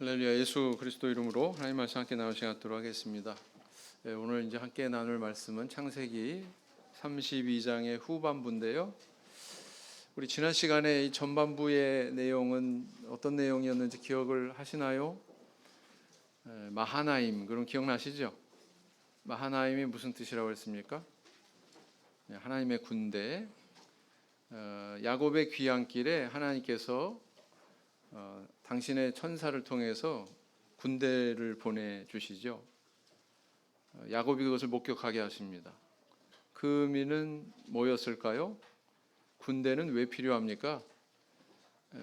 할렐루야. 예수 그리스도 이름으로 하나님 말씀 함께 나누는 시간 갖도록 하겠습니다. 오늘 이제 함께 나눌 말씀은 창세기 32장의 후반부인데요. 우리 지난 시간에 이 전반부의 내용은 어떤 내용이었는지 기억을 하시나요? 마하나임, 그럼 기억나시죠? 마하나임이 무슨 뜻이라고 했습니까? 하나님의 군대. 야곱의 귀향길에 하나님께서 당신의 천사를 통해서 군대를 보내주시죠. 야곱이 그것을 목격하게 하십니다. 그 의미는 뭐였을까요? 군대는 왜 필요합니까?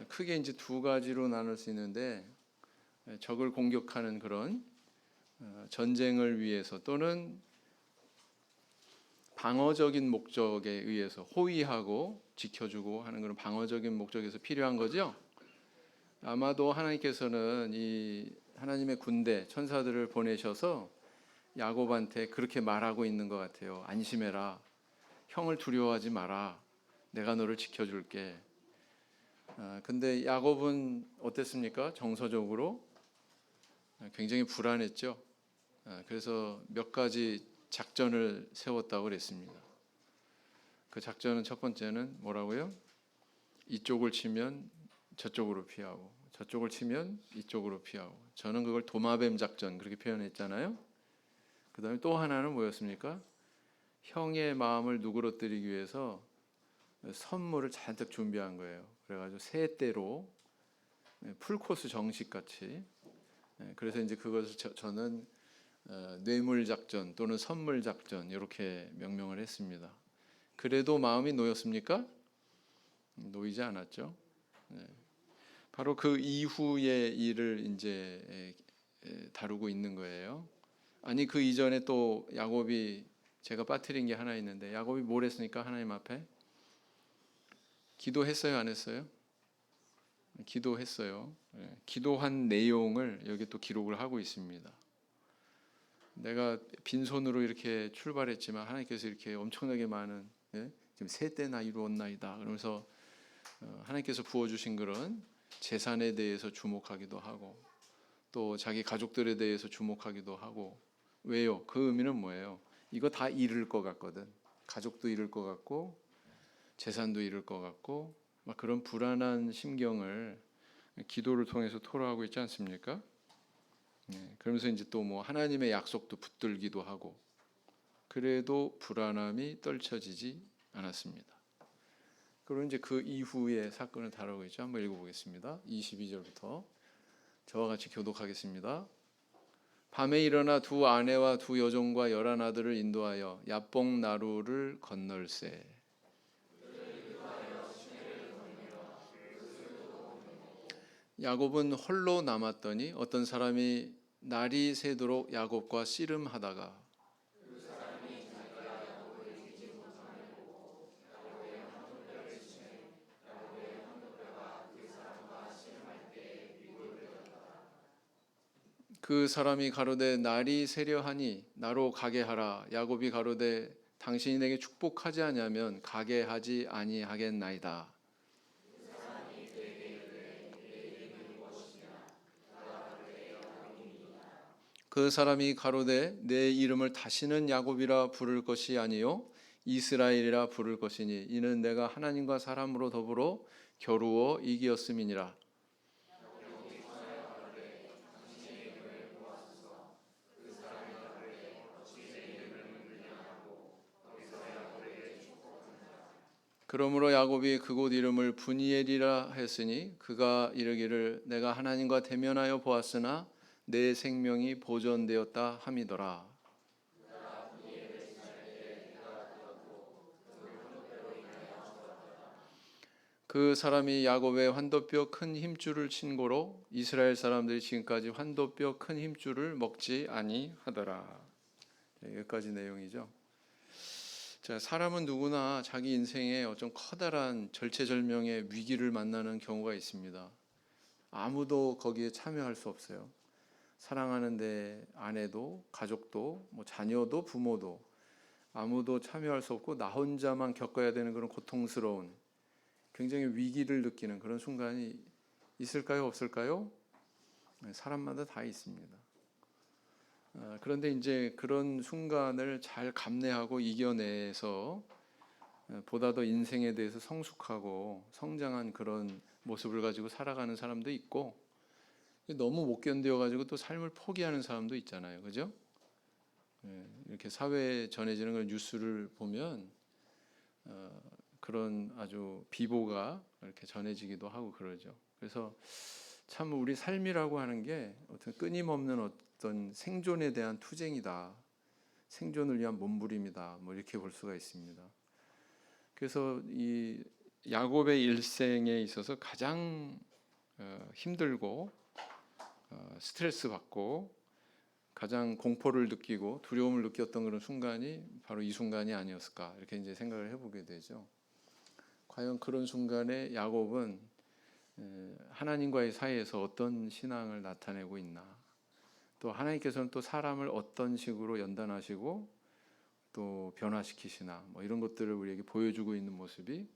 크게 이제 두 가지로 나눌 수 있는데, 적을 공격하는 그런 전쟁을 위해서 또는 방어적인 목적에 의해서 호위하고 지켜주고 하는 그런 방어적인 목적에서 필요한 거죠. 아마도 하나님께서는 이 하나님의 군대 천사들을 보내셔서 야곱한테 그렇게 말하고 있는 것 같아요. 안심해라. 형을 두려워하지 마라. 내가 너를 지켜줄게. 근데 야곱은 어땠습니까? 정서적으로 굉장히 불안했죠. 그래서 몇 가지 작전을 세웠다고 그랬습니다. 그 작전은 첫 번째는 뭐라고요? 이쪽을 치면 저쪽으로 피하고, 저쪽을 치면 이쪽으로 피하고. 저는 그걸 도마뱀 작전 그렇게 표현했잖아요. 그 다음에 또 하나는 뭐였습니까? 형의 마음을 누그러뜨리기 위해서 선물을 잔뜩 준비한 거예요. 그래가지고 세 대로 풀코스 정식같이. 그래서 이제 그것을 저는 뇌물 작전 또는 선물 작전 이렇게 명명을 했습니다. 그래도 마음이 놓였습니까? 놓이지 않았죠. 바로 그 이후의 일을 이제 다루고 있는 거예요. 아니 그 이전에 또 야곱이 제가 빠뜨린 게 하나 있는데, 야곱이 뭘 했습니까? 하나님 앞에 기도했어요, 안 했어요? 기도했어요. 기도한 내용을 여기 또 기록을 하고 있습니다. 내가 빈손으로 이렇게 출발했지만 하나님께서 이렇게 엄청나게 많은, 지금 세 때나 이루었나이다 그러면서 하나님께서 부어주신 그런 재산에 대해서 주목하기도 하고, 또 자기 가족들에 대해서 주목하기도 하고. 왜요? 그 의미는 뭐예요? 이거 다 잃을 것 같거든. 가족도 잃을 것 같고 재산도 잃을 것 같고, 막 그런 불안한 심경을 기도를 통해서 토로하고 있지 않습니까? 그러면서 이제 또 뭐 하나님의 약속도 붙들기도 하고. 그래도 불안함이 떨쳐지지 않았습니다. 그리고 이제 그 이후의 사건을 다루고 있죠. 한번 읽어보겠습니다. 22절부터 저와 같이 교독하겠습니다. 밤에 일어나 두 아내와 두 여종과 11 아들을 인도하여 야복 나루를 건널세. 야곱은 홀로 남았더니 어떤 사람이 날이 새도록 야곱과 씨름하다가 그 사람이 가로되 날이 새려하니 나로 가게 하라. 야곱이 가로되 당신이 내게 축복하지 아니하면 가게 하지 아니하겠나이다. 그 사람이 가로되 내 이름을 다시는 야곱이라 부를 것이 아니요 이스라엘이라 부를 것이니 이는 내가 하나님과 사람으로 더불어 겨루어 이기었음이니라. 그러므로 야곱이 그곳 이름을 브니엘이라 했으니 그가 이르기를 내가 하나님과 대면하여 보았으나 내 생명이 보존되었다 함이더라. 그 사람이 야곱의 환도뼈 큰 힘줄을 친 고로 이스라엘 사람들이 지금까지 환도뼈 큰 힘줄을 먹지 아니하더라. 여기까지 내용이죠. 자, 사람은 누구나 자기 인생에 어떤 커다란 절체절명의 위기를 만나는 경우가 있습니다. 아무도 거기에 참여할 수 없어요. 사랑하는데 아내도 가족도 뭐 자녀도 부모도 아무도 참여할 수 없고 나 혼자만 겪어야 되는 그런 고통스러운, 굉장히 위기를 느끼는 그런 순간이 있을까요? 없을까요? 사람마다 다 있습니다. 그런데 이제 그런 순간을 잘 감내하고 이겨내서 보다 더 인생에 대해서 성숙하고 성장한 그런 모습을 가지고 살아가는 사람도 있고, 너무 못 견뎌 가지고 또 삶을 포기하는 사람도 있잖아요. 그죠? 이렇게 사회에 전해지는 그런 뉴스를 보면 그런 아주 비보가 이렇게 전해지기도 하고 그러죠. 그래서 참 우리 삶이라고 하는 게 어떤 끊임없는 어떤 생존에 대한 투쟁이다. 생존을 위한 몸부림이다. 뭐 이렇게 볼 수가 있습니다. 그래서 이 야곱의 일생에 있어서 가장 힘들고 스트레스 받고 가장 공포를 느끼고 두려움을 느꼈던 그런 순간이 바로 이 순간이 아니었을까, 이렇게 이제 생각을 해보게 되죠. 과연 그런 순간에 야곱은 하나님과의 사이에서 어떤 신앙을 나타내고 있나, 또 하나님께서는 또 사람을 어떤 식으로 연단하시고 또 변화시키시나, 뭐 이런 것들을 우리에게 보여주고 있는 모습이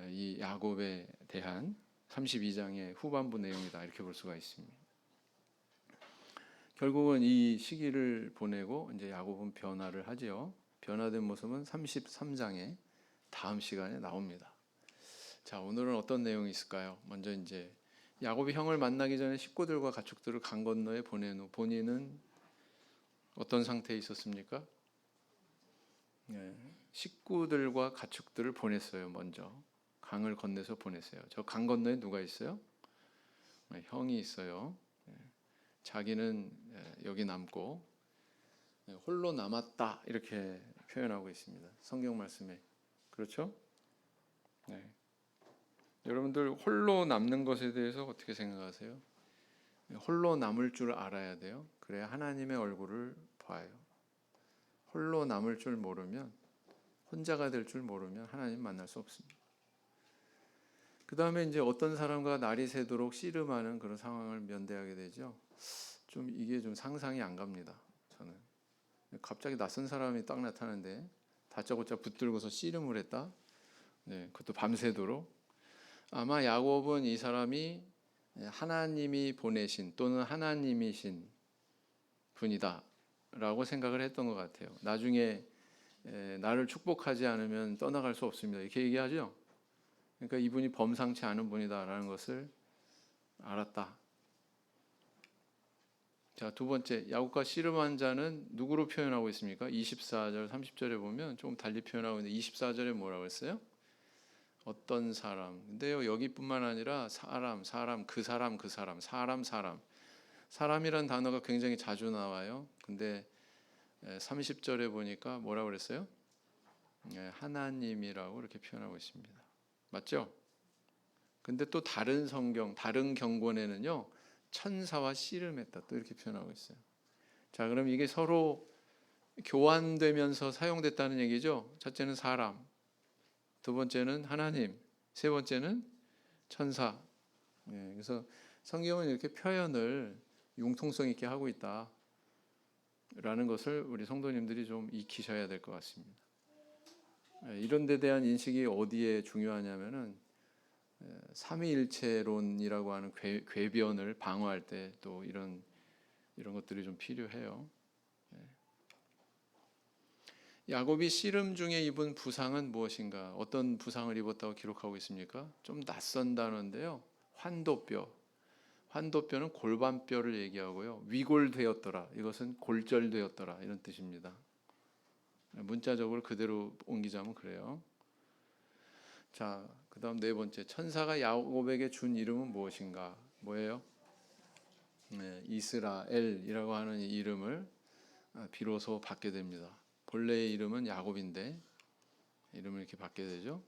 이 야곱에 대한 32장의 후반부 내용이다, 이렇게 볼 수가 있습니다. 결국은 이 시기를 보내고 이제 야곱은 변화를 하지요. 변화된 모습은 33장의 다음 시간에 나옵니다. 자, 오늘은 어떤 내용이 있을까요? 먼저 이제 야곱이 형을 만나기 전에 식구들과 가축들을 강 건너에 보낸 후 본인은 어떤 상태에 있었습니까? 식구들과 가축들을 보냈어요. 먼저 강을 건너서 보냈어요. 저 강 건너에 누가 있어요? 형이 있어요. 자기는 여기 남고 홀로 남았다, 이렇게 표현하고 있습니다. 성경 말씀에. 그렇죠? 네. 여러분들 홀로 남는 것에 대해서 어떻게 생각하세요? 홀로 남을 줄 알아야 돼요. 그래야 하나님의 얼굴을 봐요. 홀로 남을 줄 모르면, 혼자가 될 줄 모르면 하나님 만날 수 없습니다. 그 다음에 이제 어떤 사람과 날이 새도록 씨름하는 그런 상황을 면대하게 되죠. 좀 이게 좀 상상이 안 갑니다. 저는 갑자기 낯선 사람이 딱 나타나는데 다짜고짜 붙들고서 씨름을 했다. 네, 그것도 밤새도록. 아마 야곱은 이 사람이 하나님이 보내신 또는 하나님이신 분이다라고 생각을 했던 것 같아요. 나중에 나를 축복하지 않으면 떠나갈 수 없습니다, 이렇게 얘기하죠. 그러니까 이분이 범상치 않은 분이다라는 것을 알았다. 자, 두 번째, 야곱과 씨름한 자는 누구로 표현하고 있습니까? 24절, 30절에 보면 조금 달리 표현하고 있는데 24절에 뭐라고 했어요? 어떤 사람. 근데요, 여기뿐만 아니라 사람, 그 사람, 사람. 사람이란 단어가 굉장히 자주 나와요. 근데 30절에 보니까 뭐라고 그랬어요? 하나님이라고 이렇게 표현하고 있습니다. 맞죠? 근데 또 다른 성경, 다른 경권에는요, 천사와 씨름했다, 또 이렇게 표현하고 있어요. 자, 그럼 이게 서로 교환되면서 사용됐다는 얘기죠. 첫째는 사람, 두 번째는 하나님, 세 번째는 천사. 그래서 성경은 이렇게 표현을 융통성 있게 하고 있다라는 것을 우리 성도님들이 좀 익히셔야 될 것 같습니다. 이런 데 대한 인식이 어디에 중요하냐면은 삼위일체론이라고 하는 궤변을 방어할 때 또 이런 것들이 좀 필요해요. 야곱이 씨름 중에 입은 부상은 무엇인가? 어떤 부상을 입었다고 기록하고 있습니까? 좀 낯선 단어인데요. 환도뼈. 환도뼈는 골반뼈를 얘기하고요. 위골되었더라, 이것은 골절되었더라, 이런 뜻입니다. 문자적으로 그대로 옮기자면 그래요. 자, 그 다음 네 번째, 천사가 야곱에게 준 이름은 무엇인가? 뭐예요? 이스라엘이라고 하는 이름을 비로소 받게 됩니다. 본래의 이름은 야곱인데 이름을 이렇게 받게 되죠.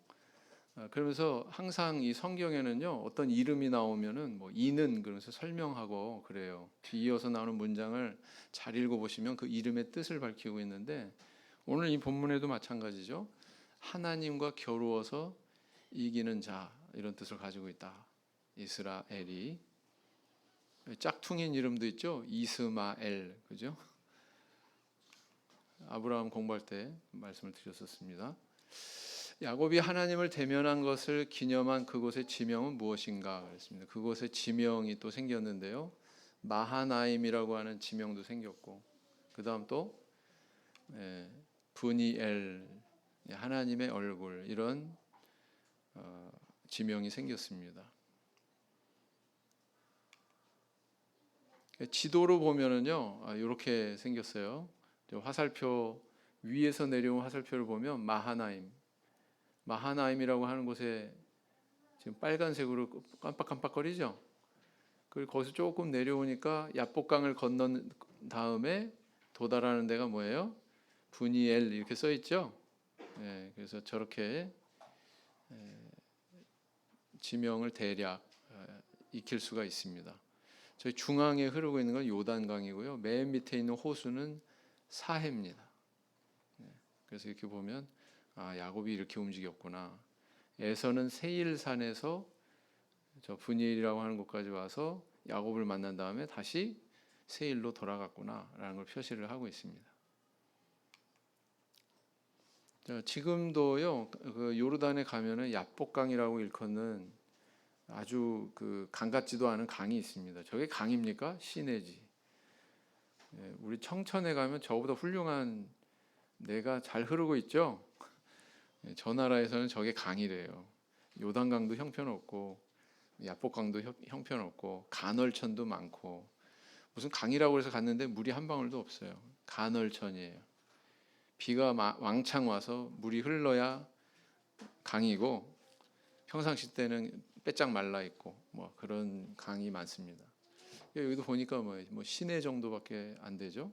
그러면서 항상 이 성경에는요, 어떤 이름이 나오면은 뭐 이는 그러면서 설명하고 그래요. 뒤이어서 나오는 문장을 잘 읽어보시면 그 이름의 뜻을 밝히고 있는데, 오늘 이 본문에도 마찬가지죠. 하나님과 겨루어서 이기는 자, 이런 뜻을 가지고 있다. 이스라엘이. 짝퉁인 이름도 있죠. 이스마엘, 그죠? 아브라함 공부할 때 말씀을 드렸었습니다. 야곱이 하나님을 대면한 것을 기념한 그곳의 지명은 무엇인가 그랬습니다. 그곳에 지명이 또 생겼는데요. 마하나임이라고 하는 지명도 생겼고, 그 다음 또 브니엘, 하나님의 얼굴, 이런 지명이 생겼습니다. 지도로 보면은요, 이렇게 생겼어요. 화살표 위에서 내려온 화살표를 보면 마하나임이라고 하는 곳에 지금 빨간색으로 깜빡깜빡거리죠. 그리고 거기서 조금 내려오니까 야복강을 건넌 다음에 도달하는 데가 뭐예요? 브니엘 이렇게 써 있죠. 그래서 저렇게 지명을 대략 익힐 수가 있습니다. 저희 중앙에 흐르고 있는 건 요단강이고요. 맨 밑에 있는 호수는 사해입니다. 그래서 이렇게 보면 야곱이 이렇게 움직였구나. 에서는 세일산에서 저 브니엘이라고 하는 곳까지 와서 야곱을 만난 다음에 다시 세일로 돌아갔구나라는 걸 표시를 하고 있습니다. 자, 지금도요, 그 요르단에 가면은 야복강이라고 일컫는 아주 그 강 같지도 않은 강이 있습니다. 저게 강입니까? 시내지. 우리 청천에 가면 저보다 훌륭한 내가 잘 흐르고 있죠. 저 나라에서는 저게 강이래요. 요단강도 형편없고 야복강도 형편없고 간헐천도 많고, 무슨 강이라고 해서 갔는데 물이 한 방울도 없어요. 간헐천이에요. 비가 왕창 와서 물이 흘러야 강이고, 평상시 때는 빼짝 말라 있고 뭐 그런 강이 많습니다. 여기도 보니까 뭐 시내 정도밖에 안 되죠,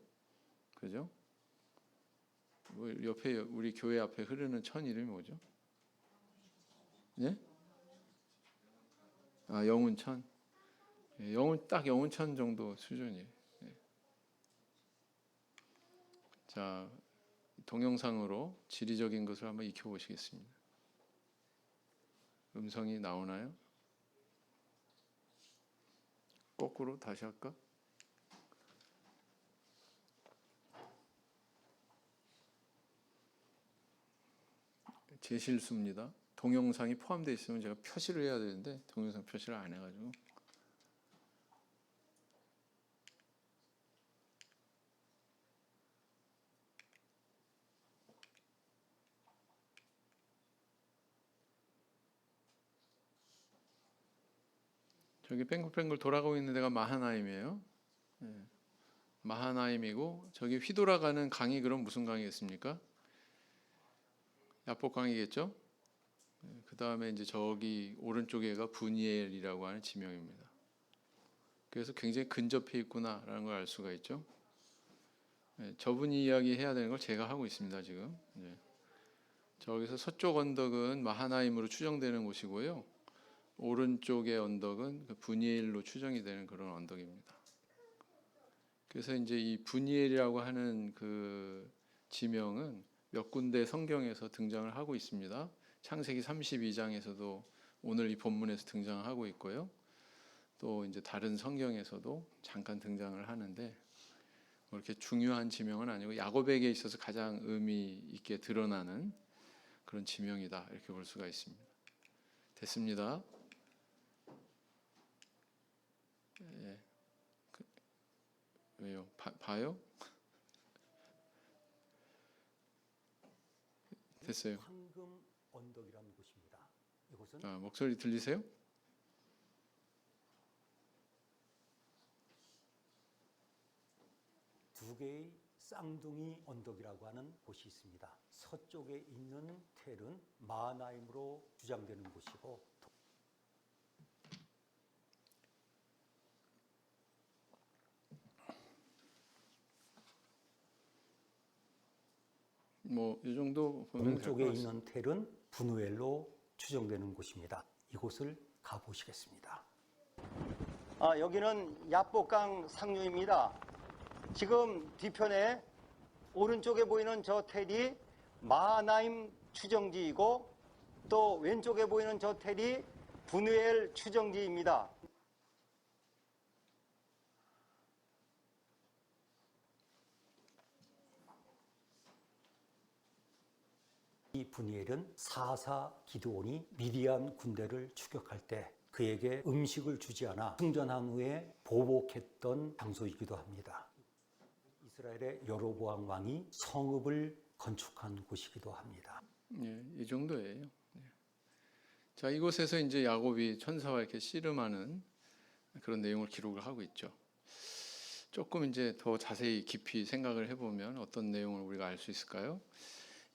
그죠? 뭐 옆에 우리 교회 앞에 흐르는 천 이름이 뭐죠? 예? 영운천. 딱 영운천 정도 수준이에요. 자, 동영상으로 지리적인 것을 한번 익혀보시겠습니다. 음성이 나오나요? 거꾸로 다시 할까? 제 실수입니다. 동영상이 포함되어 있으면 제가 표시를 해야 되는데 동영상 표시를 안 해가지고. 저기 뱅글뱅글 돌아가고 있는 데가 마하나임이에요. 마하나임이고, 저기 휘돌아가는 강이 그럼 무슨 강이겠습니까? 야복강이겠죠. 그 다음에 이제 저기 오른쪽에가 브니엘이라고 하는 지명입니다. 그래서 굉장히 근접해 있구나라는 걸 알 수가 있죠. 저분이 이야기해야 되는 걸 제가 하고 있습니다 지금. 저기서 서쪽 언덕은 마하나임으로 추정되는 곳이고요. 오른쪽의 언덕은 브니엘로 추정이 되는 그런 언덕입니다. 그래서 이제 이 브니엘이라고 하는 그 지명은 몇 군데 성경에서 등장을 하고 있습니다. 창세기 32장에서도 오늘 이 본문에서 등장하고 있고요. 또 이제 다른 성경에서도 잠깐 등장을 하는데, 뭐 이렇게 중요한 지명은 아니고 야곱에게 있어서 가장 의미 있게 드러나는 그런 지명이다, 이렇게 볼 수가 있습니다. 됐습니다. 왜요? 봐요? 됐어요. 황금 언덕이라는 곳입니다. 이곳은 목소리 들리세요? 두 개의 쌍둥이 언덕이라고 하는 곳이 있습니다. 서쪽에 있는 텔은 마하나임으로 주장되는 곳이고, 뭐 이 정도 보면 동쪽에 있는 텔은 브누엘로 추정되는 곳입니다. 이곳을 가보시겠습니다. 여기는 야복강 상류입니다. 지금 뒤편에 오른쪽에 보이는 저 텔이 마하나임 추정지이고, 또 왼쪽에 보이는 저 텔이 브누엘 추정지입니다. 이 브니엘은 사사 기드온이 미디안 군대를 추격할 때 그에게 음식을 주지 않아 승전한 후에 보복했던 장소이기도 합니다. 이스라엘의 여로보암 왕이 성읍을 건축한 곳이기도 합니다. 예, 이 정도예요. 예. 자, 이곳에서 이제 야곱이 천사와 이렇게 씨름하는 그런 내용을 기록을 하고 있죠. 조금 이제 더 자세히 깊이 생각을 해보면 어떤 내용을 우리가 알 수 있을까요?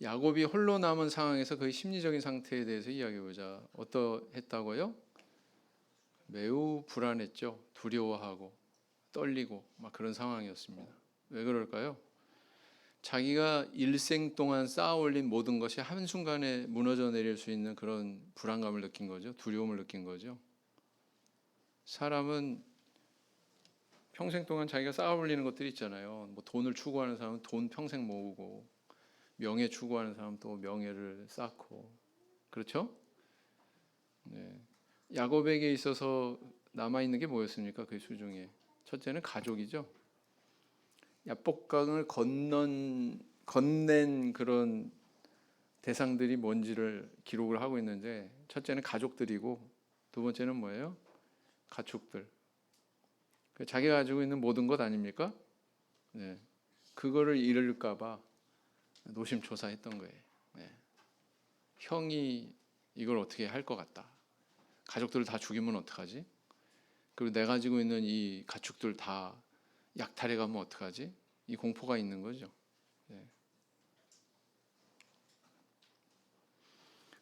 야곱이 홀로 남은 상황에서 그의 심리적인 상태에 대해서 이야기해보자. 어떠했다고요? 매우 불안했죠. 두려워하고 떨리고 막 그런 상황이었습니다. 왜 그럴까요? 자기가 일생 동안 쌓아올린 모든 것이 한순간에 무너져 내릴 수 있는 그런 불안감을 느낀 거죠. 두려움을 느낀 거죠. 사람은 평생 동안 자기가 쌓아올리는 것들이 있잖아요. 뭐 돈을 추구하는 사람은 돈 평생 모으고, 명예 추구하는 사람은 또 명예를 쌓고, 그렇죠? 네. 야곱에게 있어서 남아 있는 게 뭐였습니까? 그 수중에 첫째는 가족이죠. 야복강을 건넨 그런 대상들이 뭔지를 기록을 하고 있는데, 첫째는 가족들이고 두 번째는 뭐예요? 가축들. 자기가 가지고 있는 모든 것 아닙니까? 네. 그거를 잃을까봐 노심초사했던 거예요. 네. 형이 이걸 어떻게 할 것 같다. 가족들을 다 죽이면 어떡하지? 그리고 내가 가지고 있는 이 가축들 다 약탈해 가면 어떡하지? 이 공포가 있는 거죠. 네.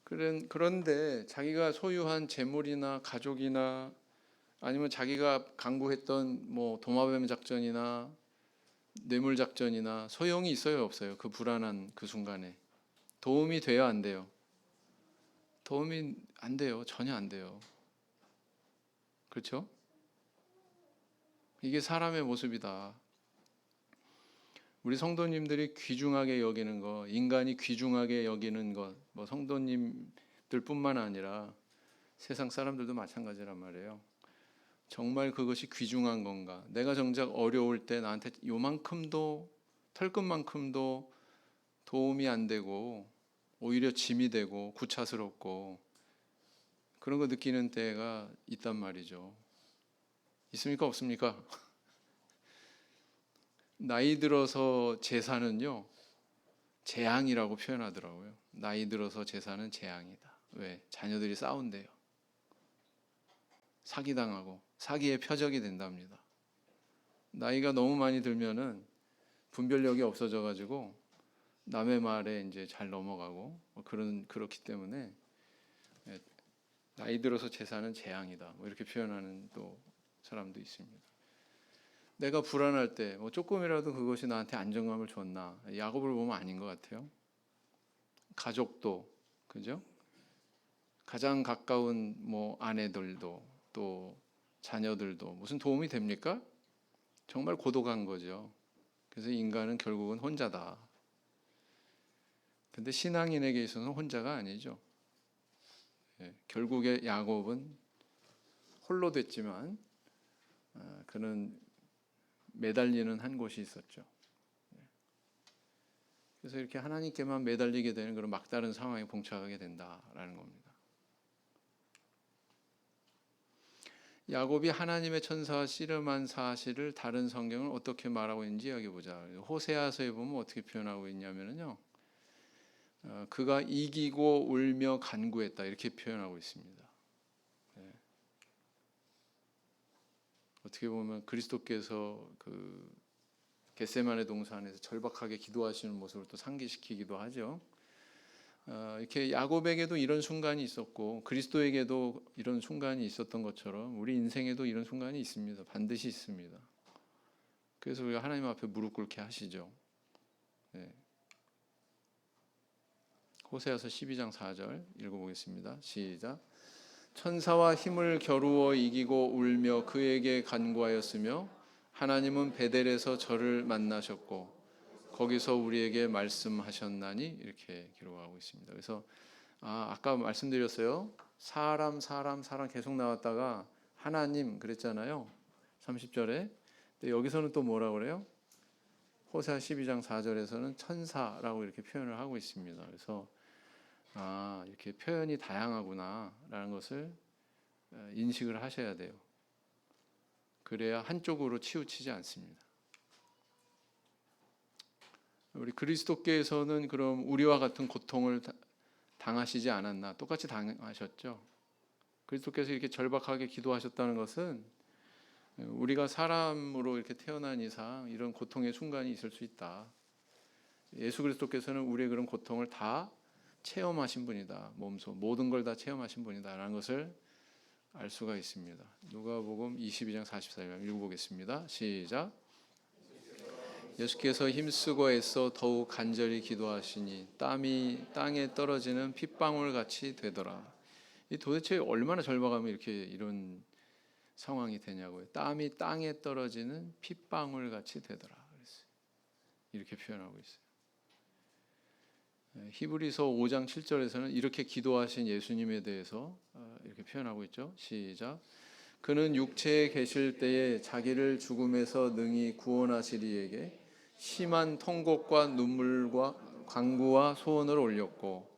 그런데 자기가 소유한 재물이나 가족이나 아니면 자기가 강구했던 뭐 도마뱀 작전이나 뇌물 작전이나 소용이 있어요, 없어요? 그 불안한 그 순간에 도움이 돼요, 안 돼요? 도움이 안 돼요. 전혀 안 돼요. 그렇죠? 이게 사람의 모습이다. 우리 성도님들이 귀중하게 여기는 것, 인간이 귀중하게 여기는 것, 뭐 성도님들뿐만 아니라 세상 사람들도 마찬가지란 말이에요. 정말 그것이 귀중한 건가? 내가 정작 어려울 때 나한테 요만큼도 털끝만큼도 도움이 안 되고 오히려 짐이 되고 구차스럽고 그런 거 느끼는 때가 있단 말이죠. 있습니까? 없습니까? 나이 들어서 재산은요 재앙이라고 표현하더라고요. 나이 들어서 재산은 재앙이다. 왜? 자녀들이 싸운대요. 사기당하고 사기의 표적이 된답니다. 나이가 너무 많이 들면은 분별력이 없어져 가지고 남의 말에 이제 잘 넘어가고 그렇기 때문에 나이 들어서 재산은 재앙이다. 뭐 이렇게 표현하는 또 사람도 있습니다. 내가 불안할 때 뭐 조금이라도 그것이 나한테 안정감을 줬나? 야곱을 보면 아닌 것 같아요. 가족도 그죠? 가장 가까운 뭐 아내들도 또 자녀들도 무슨 도움이 됩니까? 정말 고독한 거죠. 그래서 인간은 결국은 혼자다. 근데 신앙인에게 있어서는 혼자가 아니죠. 결국에 야곱은 홀로 됐지만 그는 매달리는 한 곳이 있었죠. 그래서 이렇게 하나님께만 매달리게 되는 그런 막다른 상황에 봉착하게 된다라는 겁니다. 야곱이 하나님의 천사와 씨름한 사실을 다른 성경은 어떻게 말하고 있는지 여기 보자. 호세아서에 보면 어떻게 표현하고 있냐면요. 그가 이기고 울며 간구했다 이렇게 표현하고 있습니다. 어떻게 보면 그리스도께서 그 겟세마네 동산에서 절박하게 기도하시는 모습을 또 상기시키기도 하죠. 이렇게 야곱에게도 이런 순간이 있었고 그리스도에게도 이런 순간이 있었던 것처럼 우리 인생에도 이런 순간이 있습니다. 반드시 있습니다. 그래서 우리가 하나님 앞에 무릎 꿇게 하시죠. 네. 호세아서 12장 4절 읽어보겠습니다. 시작. 천사와 힘을 겨루어 이기고 울며 그에게 간구하였으며 하나님은 베델에서 저를 만나셨고 거기서 우리에게 말씀하셨나니 이렇게 기록하고 있습니다. 그래서 아까 말씀드렸어요. 사람 계속 나왔다가 하나님 그랬잖아요. 30절에. 근데 여기서는 또 뭐라고 그래요? 호세아 12장 4절에서는 천사라고 이렇게 표현을 하고 있습니다. 그래서 아, 이렇게 표현이 다양하구나라는 것을 인식을 하셔야 돼요. 그래야 한쪽으로 치우치지 않습니다. 우리 그리스도께서는 그럼 우리와 같은 고통을 당하시지 않았나? 똑같이 당하셨죠. 그리스도께서 이렇게 절박하게 기도하셨다는 것은 우리가 사람으로 이렇게 태어난 이상 이런 고통의 순간이 있을 수 있다. 예수 그리스도께서는 우리의 그런 고통을 다 체험하신 분이다. 몸소 모든 걸 다 체험하신 분이다라는 것을 알 수가 있습니다. 누가복음 22장 44절 읽어보겠습니다. 시작. 예수께서 힘쓰고 애써 더욱 간절히 기도하시니 땀이 땅에 떨어지는 핏방울 같이 되더라. 이 도대체 얼마나 절박하면 이렇게 이런 상황이 되냐고요. 땀이 땅에 떨어지는 핏방울 같이 되더라. 그랬어요. 이렇게 표현하고 있어요. 히브리서 5장 7절에서는 이렇게 기도하신 예수님에 대해서 이렇게 표현하고 있죠. 시작. 그는 육체에 계실 때에 자기를 죽음에서 능히 구원하시리에게 심한 통곡과 눈물과 간구와 소원을 올렸고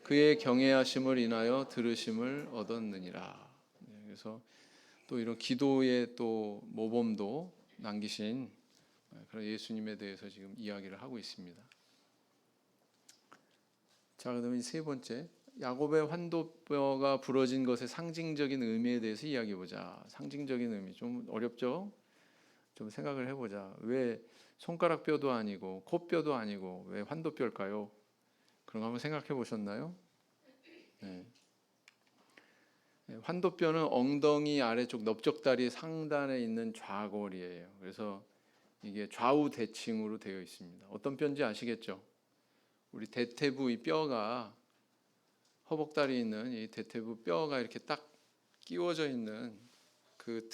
그의 경외하심을 인하여 들으심을 얻었느니라. 그래서 또 이런 기도의 또 모범도 남기신 그런 예수님에 대해서 지금 이야기를 하고 있습니다. 자, 그다음에 세 번째, 야곱의 환도뼈가 부러진 것의 상징적인 의미에 대해서 이야기해 보자. 상징적인 의미 좀 어렵죠? 좀 생각을 해보자. 왜 손가락 뼈도 아니고 코뼈도 아니고 왜 환도뼈일까요? 그런 거 한번 생각해 보셨나요? 네. 환도뼈는 엉덩이 아래쪽 넓적다리 상단에 있는 좌골이에요. 그래서 이게 좌우 대칭으로 되어 있습니다. 어떤 뼈인지 아시겠죠? 우리 대퇴부 이 뼈가 허벅다리에 있는 이 대퇴부 뼈가 이렇게 딱 끼워져 있는 그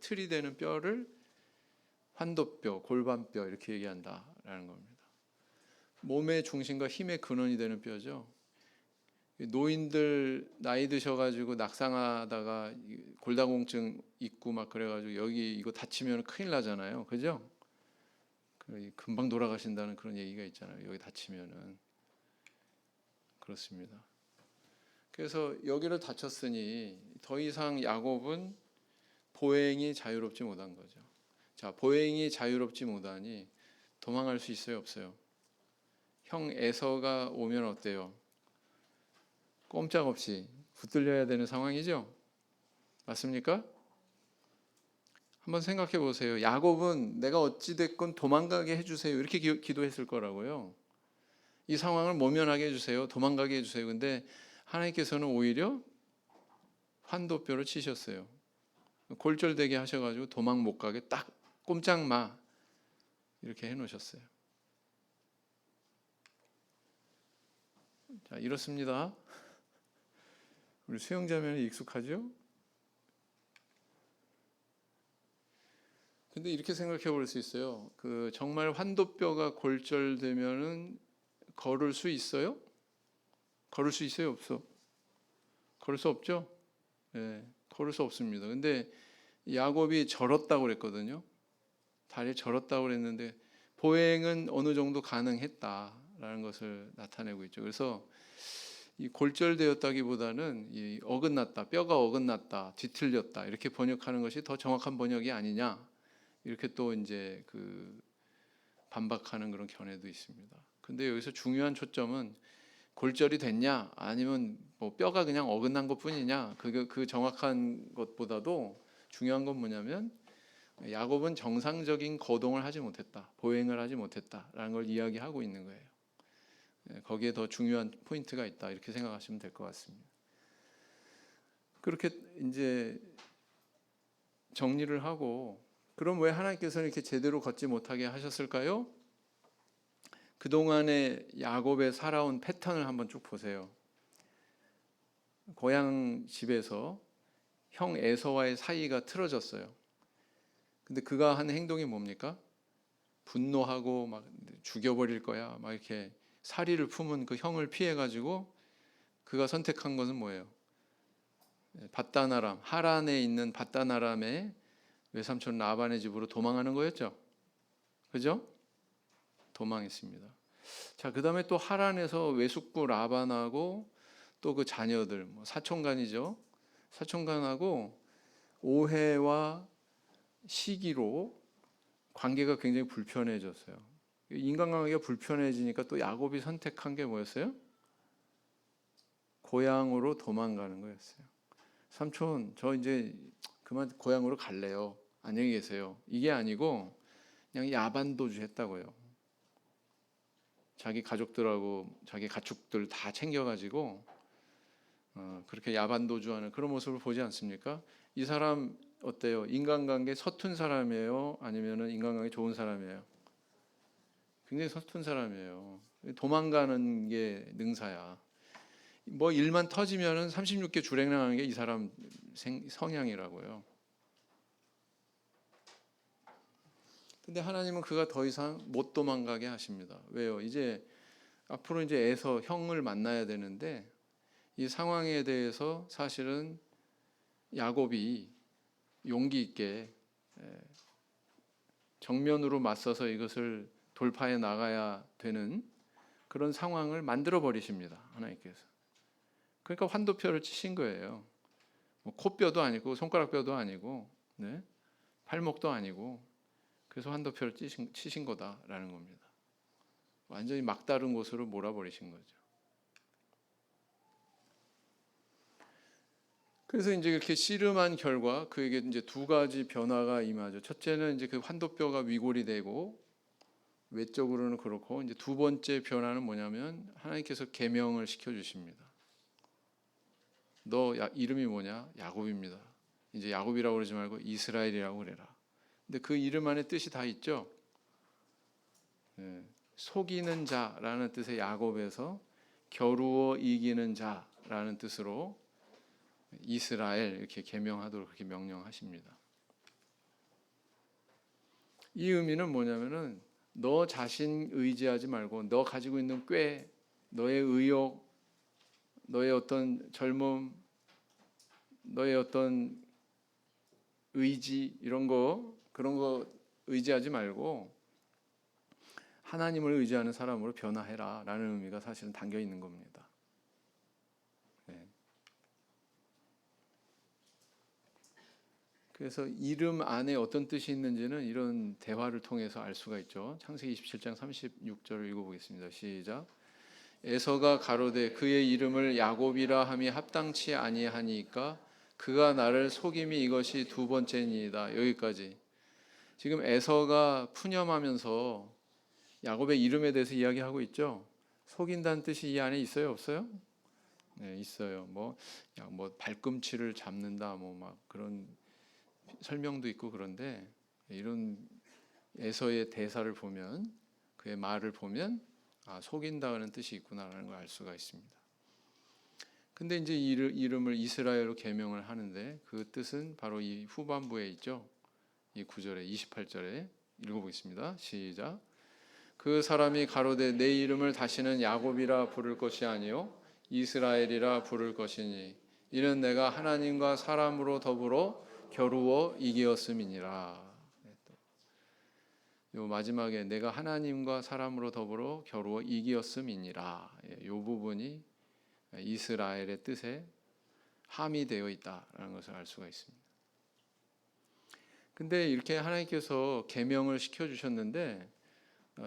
틀이 되는 뼈를 환도뼈, 골반뼈 이렇게 얘기한다라는 겁니다. 몸의 중심과 힘의 근원이 되는 뼈죠. 노인들 나이 드셔가지고 낙상하다가 골다공증 있고 막 그래가지고 여기 이거 다치면 큰일 나잖아요, 그죠? 금방 돌아가신다는 그런 얘기가 있잖아요. 여기 다치면은 그렇습니다. 그래서 여기를 다쳤으니 더 이상 야곱은 보행이 자유롭지 못한 거죠. 자, 보행이 자유롭지 못하니 도망할 수 있어요, 없어요? 형 에서가 오면 어때요? 꼼짝없이 붙들려야 되는 상황이죠. 맞습니까? 한번 생각해 보세요. 야곱은 내가 어찌 됐건 도망가게 해주세요 이렇게 기도했을 거라고요. 이 상황을 모면하게 해주세요, 도망가게 해주세요. 근데 하나님께서는 오히려 환도뼈를 치셨어요. 골절되게 하셔가지고 도망 못 가게 딱 꼼짝 마 이렇게 해놓으셨어요. 자, 이렇습니다. 우리 수영자면 익숙하죠? 근데 이렇게 생각해 볼 수 있어요. 정말 환도뼈가 골절되면은 걸을 수 있어요? 걸을 수 있어요, 없어? 걸을 수 없죠? 네, 걸을 수 없습니다. 근데 야곱이 절었다고 그랬거든요. 다리를 절었다고 그랬는데 보행은 어느 정도 가능했다라는 것을 나타내고 있죠. 그래서 이 골절되었다기보다는 이 어긋났다, 뼈가 어긋났다, 뒤틀렸다 이렇게 번역하는 것이 더 정확한 번역이 아니냐 이렇게 또 이제 반박하는 그런 견해도 있습니다. 근데 여기서 중요한 초점은 골절이 됐냐 아니면 뭐 뼈가 그냥 어긋난 것뿐이냐 그 정확한 것보다도 중요한 건 뭐냐면 야곱은 정상적인 거동을 하지 못했다, 보행을 하지 못했다라는 걸 이야기하고 있는 거예요. 거기에 더 중요한 포인트가 있다 이렇게 생각하시면 될 것 같습니다. 그렇게 이제 정리를 하고 그럼 왜 하나님께서는 이렇게 제대로 걷지 못하게 하셨을까요? 그동안에 야곱의 살아온 패턴을 한번 쭉 보세요. 고향 집에서 형 에서와의 사이가 틀어졌어요. 근데 그가 한 행동이 뭡니까? 분노하고 막 죽여버릴 거야 막 이렇게 사리를 품은 그 형을 피해가지고 그가 선택한 것은 뭐예요? 밧다나람, 하란에 있는 밧다나람의 외삼촌 라반의 집으로 도망하는 거였죠. 그죠? 도망했습니다. 자, 그다음에 또 하란에서 외숙부 라반하고 또 그 자녀들, 뭐 사촌간이죠. 사촌간하고 오해와 시기로 관계가 굉장히 불편해졌어요. 인간관계가 불편해지니까 또 야곱이 선택한 게 뭐였어요? 고향으로 도망가는 거였어요. 삼촌, 저 이제 그만 고향으로 갈래요. 안녕히 계세요. 이게 아니고 그냥 야반도주 했다고요. 자기 가족들하고 자기 가축들 다 챙겨가지고 그렇게 야반도주하는 그런 모습을 보지 않습니까? 이 사람 어때요? 인간관계 서툰 사람이에요? 아니면은 인간관계 좋은 사람이에요? 굉장히 서툰 사람이에요. 도망가는 게 능사야. 뭐 일만 터지면은 36개 주랭랑하는 게 이 사람 성향이라고요. 근데 하나님은 그가 더 이상 못 도망가게 하십니다. 왜요? 이제 앞으로 이제 에서 형을 만나야 되는데 이 상황에 대해서 사실은 야곱이 용기 있게 정면으로 맞서서 이것을 돌파해 나가야 되는 그런 상황을 만들어 버리십니다. 하나님께서. 그러니까 환도표를 치신 거예요. 뭐 코뼈도 아니고 손가락뼈도 아니고 네? 팔목도 아니고 그래서 환도표를 치신 거다라는 겁니다. 완전히 막다른 곳으로 몰아버리신 거죠. 그래서 이제 이렇게 씨름한 결과 그에게 이제 두 가지 변화가 임하죠. 첫째는 이제 그 환도뼈가 위골이 되고 외적으로는 그렇고 이제 두 번째 변화는 뭐냐면 하나님께서 계명을 시켜 주십니다. 너 이름이 뭐냐? 야곱입니다. 이제 야곱이라고 그러지 말고 이스라엘이라고 그래라. 근데 그 이름 안에 뜻이 다 있죠. 네. 속이는 자라는 뜻의 야곱에서 겨루어 이기는 자라는 뜻으로 이스라엘 이렇게 계명하도록 그렇게 명령하십니다. 이 의미는 뭐냐면은 너 자신 의지하지 말고 너 가지고 있는 꾀, 너의 의욕, 너의 어떤 젊음, 너의 어떤 의지 이런 거 그런 거 의지하지 말고 하나님을 의지하는 사람으로 변화해라라는 의미가 사실은 담겨 있는 겁니다. 네. 그래서 이름 안에 어떤 뜻이 있는지는 이런 대화를 통해서 알 수가 있죠. 창세기 27장 36절을 읽어보겠습니다. 시작. 에서가 가로되 그의 이름을 야곱이라 함이 합당치 아니하니까 그가 나를 속임이 이것이 두 번째니이다. 여기까지. 지금 에서가 푸념하면서 야곱의 이름에 대해서 이야기하고 있죠. 속인다는 뜻이 이 안에 있어요, 없어요? 네, 있어요. 뭐 발꿈치를 잡는다, 뭐 막 그런 설명도 있고 그런데 이런 에서의 대사를 보면 그의 말을 보면 속인다는 뜻이 있구나라는 걸 알 수가 있습니다. 근데 이제 이름을 이스라엘로 계명을 하는데 그 뜻은 바로 이 후반부에 있죠. 이 9절에 28절에 읽어보겠습니다. 시작. 그 사람이 가로되 내 이름을 다시는 야곱이라 부를 것이 아니요 이스라엘이라 부를 것이니 이는 내가 하나님과 사람으로 더불어 겨루어 이기었음이니라. 요 마지막에 내가 하나님과 사람으로 더불어 겨루어 이기었음이니라. 이 부분이 이스라엘의 뜻에 함의되어 있다라는 것을 알 수가 있습니다. 근데 이렇게 하나님께서 계명을 시켜 주셨는데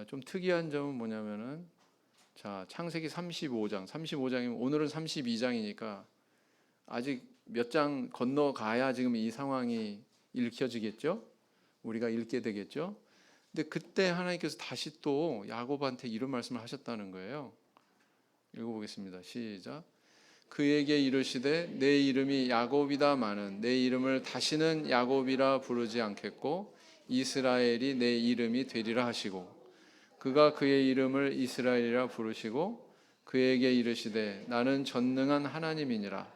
좀 특이한 점은 뭐냐면은 자, 창세기 35장이면 오늘은 32장이니까 아직 몇 장 건너가야 지금 이 상황이 읽혀지겠죠? 우리가 읽게 되겠죠? 근데 그때 하나님께서 다시 또 야곱한테 이런 말씀을 하셨다는 거예요. 읽어보겠습니다. 시작. 그에게 이르시되 내 이름이 야곱이다마는 내 이름을 다시는 야곱이라 부르지 않겠고 이스라엘이 내 이름이 되리라 하시고 그가 그의 이름을 이스라엘이라 부르시고 그에게 이르시되 나는 전능한 하나님이니라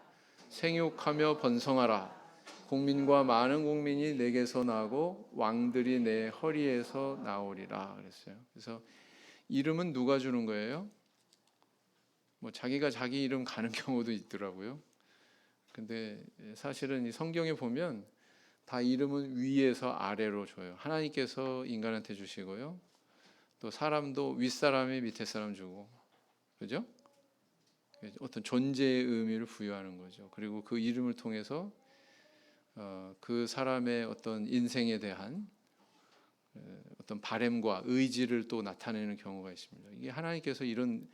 생육하며 번성하라 국민과 많은 국민이 내게서 나고 왕들이 내 허리에서 나오리라 그랬어요. 그래서 이름은 누가 주는 거예요? 뭐 자기가 자기 이름 가는 경우도 있더라고요. 근데 사실은 이 성경에 보면 다 이름은 위에서 아래로 줘요. 하나님께서 인간한테 주시고요. 또 사람도 윗사람이 밑에 사람 주고, 그죠? 어떤 존재의 의미를 부여하는 거죠. 그리고 그 이름을 통해서 그 사람의 어떤 인생에 대한 어떤 바램과 의지를 또 나타내는 경우가 있습니다. 이게 하나님께서 이런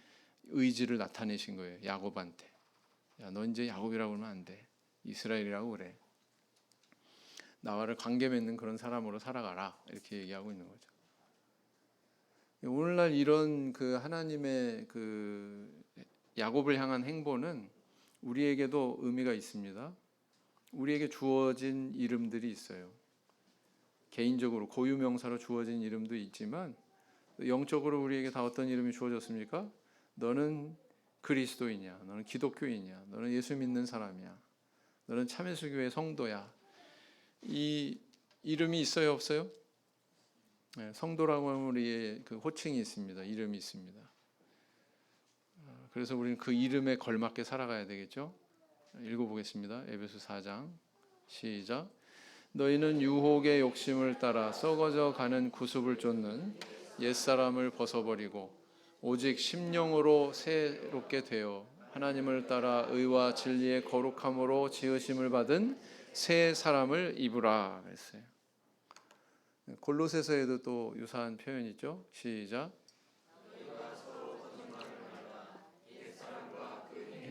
의지를 나타내신 거예요. 야곱한테. 야, 너 이제 야곱이라고 그러면 안 돼. 이스라엘이라고 그래. 나와를 관계 맺는 그런 사람으로 살아가라. 이렇게 얘기하고 있는 거죠. 오늘날 이런 그 하나님의 그 야곱을 향한 행보는 우리에게도 의미가 있습니다. 우리에게 주어진 이름들이 있어요. 개인적으로 고유명사로 주어진 이름도 있지만 영적으로 우리에게 다 어떤 이름이 주어졌습니까? 너는 그리스도이냐? 너는 기독교이냐? 너는 예수 믿는 사람이야? 너는 참예수교의 성도야? 이 이름이 있어요, 없어요? 네, 성도라고 하면 우리의 그 호칭이 있습니다. 이름이 있습니다. 그래서 우리는 그 이름에 걸맞게 살아가야 되겠죠. 읽어보겠습니다. 에베소 4장 시작. 너희는 유혹의 욕심을 따라 썩어져 가는 구습을 쫓는 옛사람을 벗어버리고 오직 심령으로 새롭게 되어 하나님을 따라 의와 진리의 거룩함으로 지으심을 받은 새 사람을 입으라 했어요. 골로새서에도 또 유사한 표현이 있죠. 시작.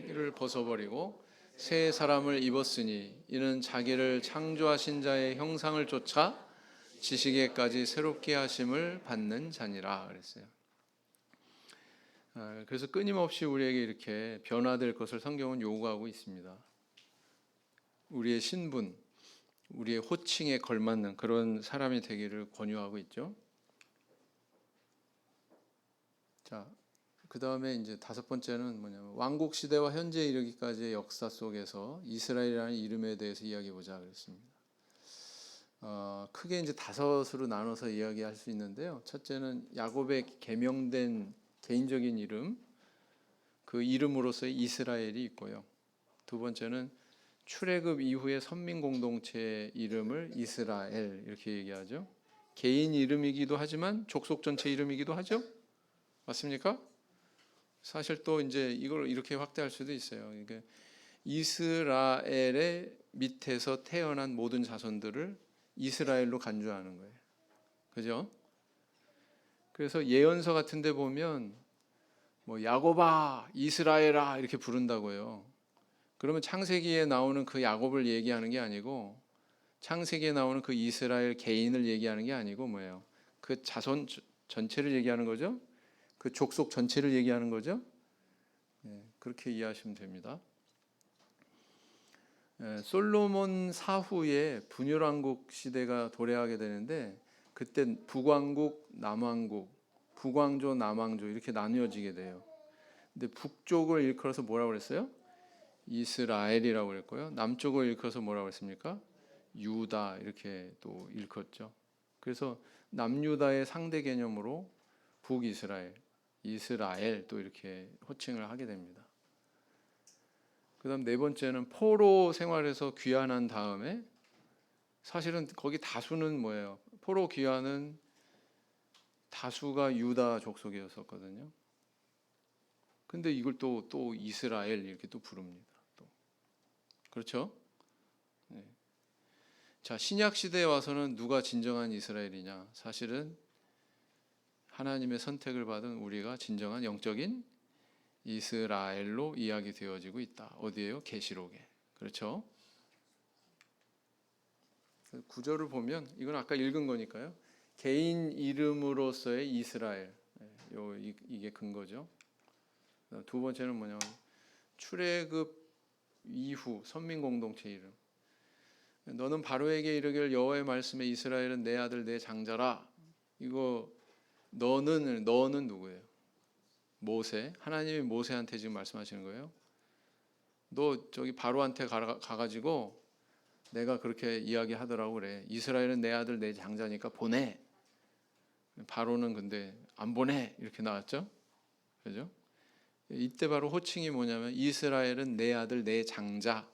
이를 벗어버리고 새 사람을 입었으니 이는 자기를 창조하신 자의 형상을 쫓아 지식에까지 새롭게 하심을 받는 자니라 그랬어요. 그래서 끊임없이 우리에게 이렇게 변화될 것을 성경은 요구하고 있습니다. 우리의 신분, 우리의 호칭에 걸맞는 그런 사람이 되기를 권유하고 있죠. 자, 그 다음에 이제 다섯 번째는 뭐냐면 왕국 시대와 현재 이르기까지의 역사 속에서 이스라엘이라는 이름에 대해서 이야기해 보자 그랬습니다. 크게 이제 다섯으로 나눠서 이야기할 수 있는데요. 첫째는 야곱의 계명된 개인적인 이름, 그 이름으로서의 이스라엘이 있고요. 두 번째는 출애굽 이후의 선민 공동체의 이름을 이스라엘 이렇게 얘기하죠. 개인 이름이기도 하지만 족속 전체 이름이기도 하죠. 맞습니까? 사실 또 이제 이걸 이렇게 확대할 수도 있어요. 그러니까 이스라엘의 밑에서 태어난 모든 자손들을 이스라엘로 간주하는 거예요. 그죠? 그래서 예언서 같은 데 보면 뭐 야곱아, 이스라엘아 이렇게 부른다고요. 그러면 창세기에 나오는 그 야곱을 얘기하는 게 아니고 창세기에 나오는 그 이스라엘 개인을 얘기하는 게 아니고 뭐예요? 그 자손 전체를 얘기하는 거죠. 그 족속 전체를 얘기하는 거죠. 그렇게 이해하시면 됩니다. 솔로몬 사후에 분열왕국 시대가 도래하게 되는데 그때 북왕국, 남왕국, 북왕조, 남왕조 이렇게 나뉘어지게 돼요. 근데 북쪽을 일컬어서 뭐라고 그랬어요? 이스라엘이라고 그랬고요. 남쪽을 일컬어서 뭐라고 했습니까? 유다 이렇게 또 일컬었죠. 그래서 남유다의 상대 개념으로 북이스라엘, 이스라엘 또 이렇게 호칭을 하게 됩니다. 그다음 네 번째는 포로 생활에서 귀환한 다음에 사실은 거기 다수는 뭐예요? 포로 귀환은 다수가 유다 족속이었었거든요. 근데 이걸 또 이스라엘 이렇게 또 부릅니다. 또 그렇죠? 네. 자, 신약 시대에 와서는 누가 진정한 이스라엘이냐? 사실은 하나님의 선택을 받은 우리가 진정한 영적인 이스라엘로 이야기되어지고 있다. 어디에요? 계시록에. 그렇죠? 구절을 보면 이건 아까 읽은 거니까요. 개인 이름으로서의 이스라엘. 이게 근거죠. 두 번째는 뭐냐면 출애굽 이후 선민 공동체 이름. 너는 바로에게 이르기를 여호와의 말씀에 이스라엘은 내 아들 내 장자라. 이거 너는 누구예요? 모세. 하나님이 모세한테 지금 말씀하시는 거예요. 너 저기 바로한테 가가지고 내가 그렇게 이야기하더라고 그래. 이스라엘은 내 아들 내 장자니까 보내. 바로는 근데 안 보내 이렇게 나왔죠. 그죠? 이때 바로 호칭이 뭐냐면 이스라엘은 내 아들 내 장자.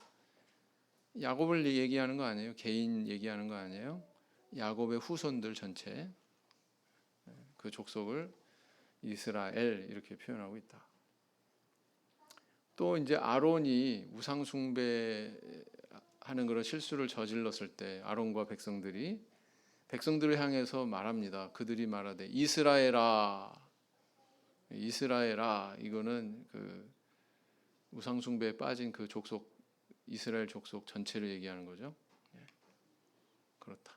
야곱을 얘기하는 거 아니에요. 개인 얘기하는 거 아니에요. 야곱의 후손들 전체. 그 족속을 이스라엘 이렇게 표현하고 있다. 또 이제 아론이 우상 숭배하는 그런 실수를 저질렀을 때 아론과 백성들을 향해서 말합니다. 그들이 말하되 이스라엘아, 이스라엘아. 이거는 그 우상 숭배에 빠진 그 족속, 이스라엘 족속 전체를 얘기하는 거죠. 그렇다.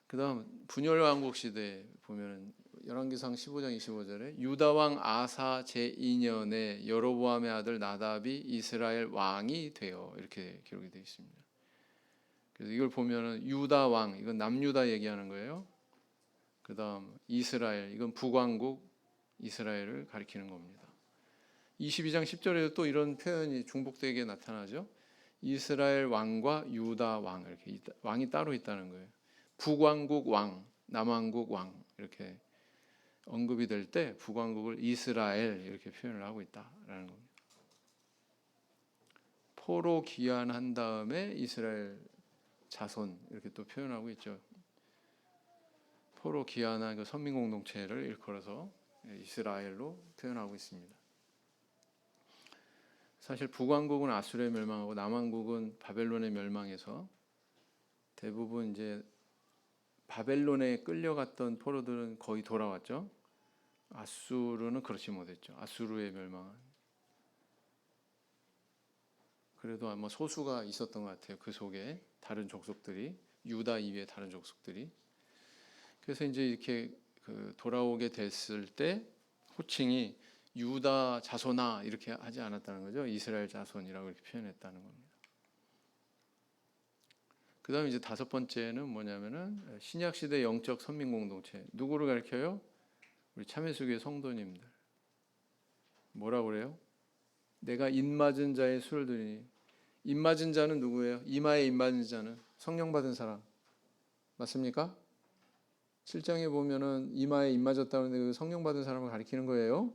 그다음 분열 왕국 시대 보면은 열왕기상 15장 25절에 유다 왕 아사 제2년에 여로보암의 아들 나답이 이스라엘 왕이 되어 이렇게 기록이 되어 있습니다. 그래서 이걸 보면은 유다 왕, 이건 남유다 얘기하는 거예요. 그다음 이스라엘, 이건 북왕국 이스라엘을 가리키는 겁니다. 22장 10절에도 또 이런 표현이 중복되게 나타나죠. 이스라엘 왕과 유다 왕, 이렇게 왕이 따로 있다는 거예요. 북왕국 왕, 남왕국 왕 이렇게 언급이 될 때 북왕국을 이스라엘 이렇게 표현을 하고 있다라는 겁니다. 포로 귀환한 다음에 이스라엘 자손 이렇게 또 표현하고 있죠. 포로 귀환한 그 선민 공동체를 일컬어서 이스라엘로 표현하고 있습니다. 사실 북왕국은 아수르에 멸망하고 남왕국은 바벨론에 멸망해서 대부분 이제 바벨론에 끌려갔던 포로들은 거의 돌아왔죠. 아수르는 그렇지 못했죠. 아수르에 멸망한. 그래도 아마 소수가 있었던 것 같아요. 그 속에 다른 족속들이, 유다 이외의 다른 족속들이. 그래서 이제 이렇게 그 돌아오게 됐을 때 호칭이 유다 자손아 이렇게 하지 않았다는 거죠. 이스라엘 자손이라고 이렇게 표현했다는 겁니다. 그다음에 이제 다섯 번째는 뭐냐면은 신약 시대 영적 선민 공동체. 누구를 가리켜요? 우리 참회수교의 성도님들. 뭐라고 그래요? 내가 입맞은 자의 술을 드리니. 입맞은 자는 누구예요? 이마에 입맞은 자는 성령 받은 사람. 맞습니까? 7장에 보면은 이마에 입맞았다는데 그 성령 받은 사람을 가리키는 거예요.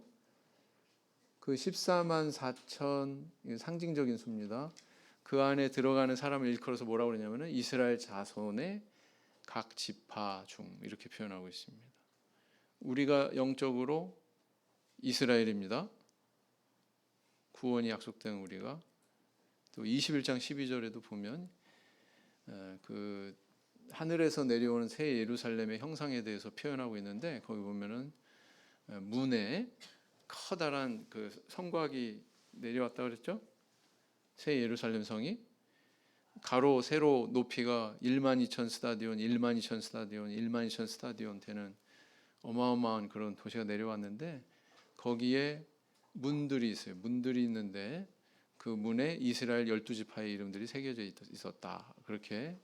그 14만 4천 상징적인 수입니다. 그 안에 들어가는 사람을 일컬어서 뭐라고 그러냐면은 이스라엘 자손의 각 지파 중 이렇게 표현하고 있습니다. 우리가 영적으로 이스라엘입니다. 구원이 약속된 우리가. 또 21장 12절에도 보면 그 하늘에서 내려오는 새 예루살렘의 형상에 대해서 표현하고 있는데 거기 보면은 문에 커다란 그 성곽이 내려왔다 그랬죠? 새 예루살렘 성이 가로 세로 높이가 1만 2천 스타디온, 1만 2천 스타디온, 1만 2천 스타디온 되는 어마어마한 그런 도시가 내려왔는데 거기에 문들이 있어요. 문들이 있는데 그 문에 이스라엘 12지파의 이름들이 새겨져 있었다. 그렇게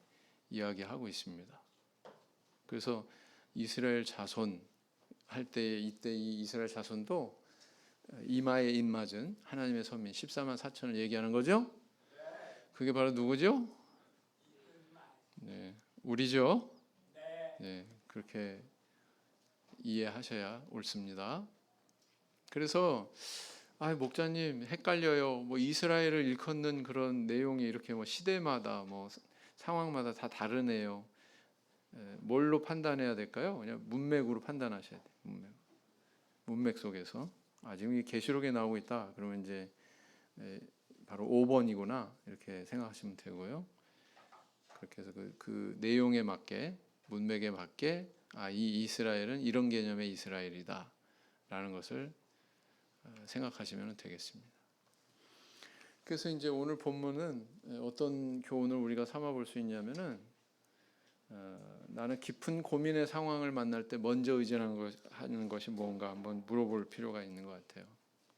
이야기하고 있습니다. 그래서 이스라엘 자손 할 때 이때 이 이스라엘 자손도 이마에 입맞은 하나님의 선민 14만 4천을 얘기하는 거죠. 그게 바로 누구죠? 네, 우리죠. 네, 그렇게 이해하셔야 옳습니다. 그래서 목자님 헷갈려요. 뭐 이스라엘을 일컫는 그런 내용이 이렇게 뭐 시대마다 뭐 상황마다 다 다르네요. 뭘로 판단해야 될까요? 그냥 문맥으로 판단하셔야 돼요. 문맥 속에서. 지금 이 계시록에 나오고 있다. 그러면 이제 바로 5번이구나 이렇게 생각하시면 되고요. 그렇게 해서 그 내용에 맞게 문맥에 맞게 이 이스라엘은 이런 개념의 이스라엘이다라는 것을 생각하시면 되겠습니다. 그래서 이제 오늘 본문은 어떤 교훈을 우리가 삼아 볼 수 있냐면은 나는 깊은 고민의 상황을 만날 때 먼저 의존하는 것이 뭔가 한번 물어볼 필요가 있는 것 같아요.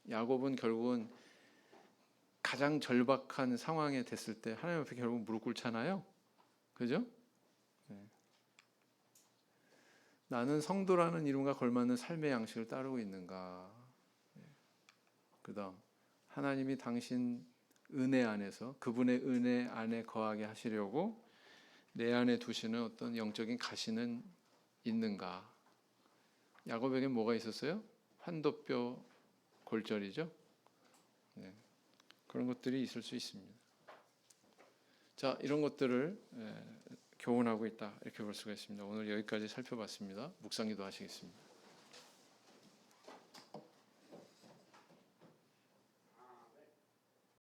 야곱은 결국은 가장 절박한 상황에 됐을 때 하나님 앞에 결국 무릎 꿇잖아요. 그죠? 네. 나는 성도라는 이름과 걸맞는 삶의 양식을 따르고 있는가? 그다음 하나님이 당신 은혜 안에서 그분의 은혜 안에 거하게 하시려고 내 안에 두시는 어떤 영적인 가시는 있는가? 야곱에게 뭐가 있었어요? 환도뼈 골절이죠. 네. 그런 것들이 있을 수 있습니다. 자, 이런 것들을 교훈하고 있다 이렇게 볼 수가 있습니다. 오늘 여기까지 살펴봤습니다. 묵상기도 하시겠습니다.